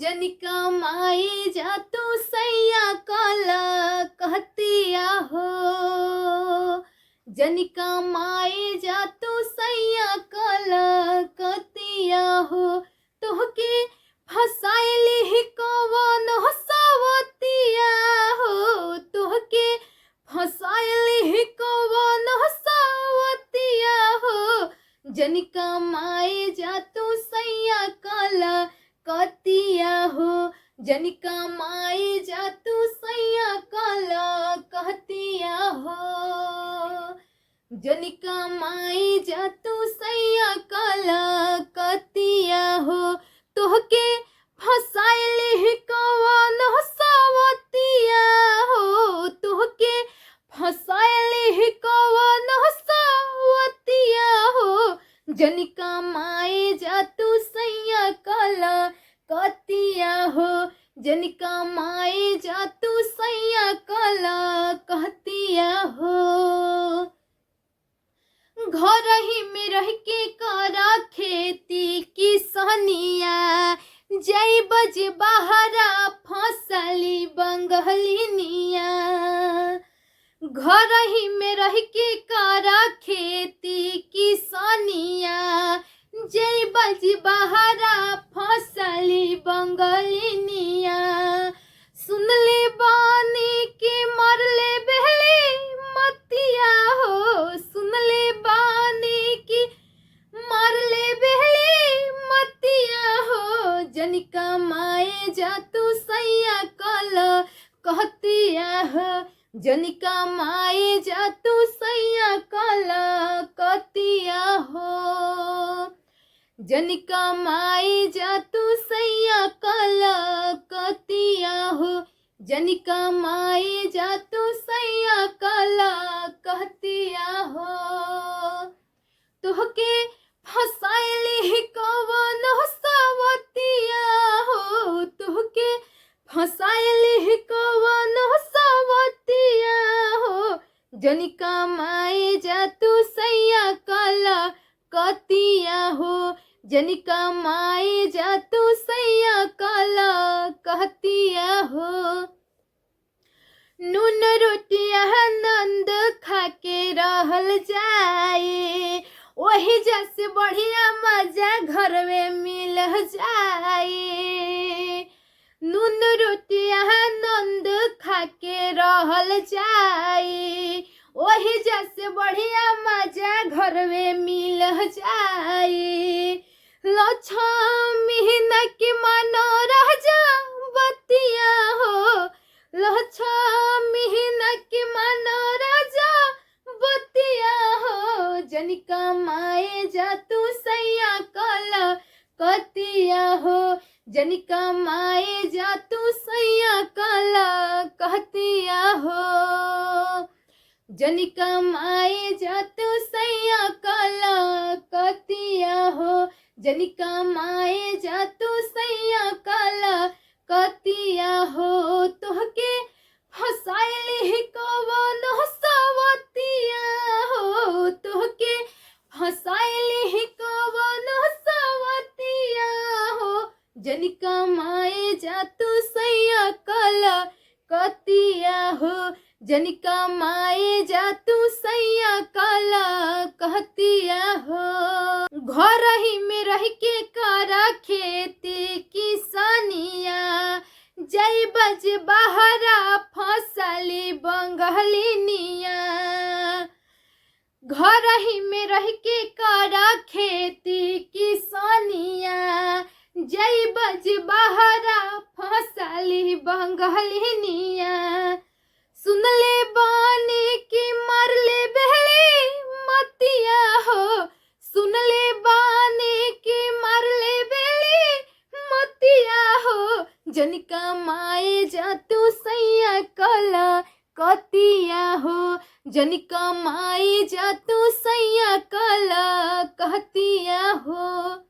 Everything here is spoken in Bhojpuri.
जनिका माए जा तू सैया काला कहतिया हो। जनिका माए जा तू सैया काला कहतिया हो। तोहके फसाइली ही कवन हसावतिया हो। तोहके फसाइली ही कवन हसावतिया हो। जनिका माए जा तू सैया काला कहतिया हो। जनिका माए जा तू सैया काला कहतिया हो। जनिका माए जा तू सैया काला कहतिया हो। तोहके फसाइली ही कवन हसावतिया हो। तोहके फसाइली ही कवन हसावतिया हो। जनिका माए जा तू सैया काला कहतिया हो। जनिका माए जा तू सैया काला कहतिया हो। घर ही में रह के करा खेती किसनिया। जई बज बहरा फसली बंगलिनिया। घर ही में रह के करा खेती किसनिया। जई बज बहरा फसली बंगलिनिया। सुनले बानी के मरले बहली मतिया हो। सुनले बानी की मरले बहली मतिया हो। जनिका माए जा तू सैया काला कहतिया हो। जनिका माए जा तू सैया काला कहतिया हो। जनिका माए जा तू सैया काला कहतिया हो। जनिका माए जा तू सैया काला कहतिया हो। तोहके फसाइली ही कवन हसावतिया हो। तोहके फसाइली ही कवन हसावतिया हो। जनिका माए जा तू सैया काला कहतिया हो। जनिका माए जा तू सैया काला कहतिया हो। नून रोटिया नंद खाके रहल जाए। वही जैसे बढ़िया मजा घर में मिल जाए। नून रोटिया नंद खाके रहल जाए। वही जैसे बढ़िया मजा घर में मिल जाए। लक्ष्मी न के मानो रह जा बतिया हो। लक्ष्मी न के मानो राजा बतिया हो। जनिका माए जा तू सैया काला कहतिया हो। जनिका माए जा तू सैया काला कहतिया हो। जनिका माए जा तू सैया काला कहतिया हो। जनिका माए जा तू सैया काला कहतिया हो। तोहके फसाइली ही कवन हसावतिया हो। तोहके फसाइली ही कवन हसावतिया हो। जनिका माए जा तू सैया काला कहतिया हो। जनिका माए जा तू सैया काला कहतिया हो। घर ही में रह के करा खेती किसनिया। जई बज बहरा फसली बंगलिनिया। घर ही में रह के करा खेती किसनिया। जई बज बहरा फसली बंगलिनिया। सुनले बानी की मरले बहली मतिया हो। सुनले बानी की मरले बहली मतिया हो। जनिका माए जा तू सैया काला कहतिया हो। जनिका माए जा तू सैया काला कहतिया हो।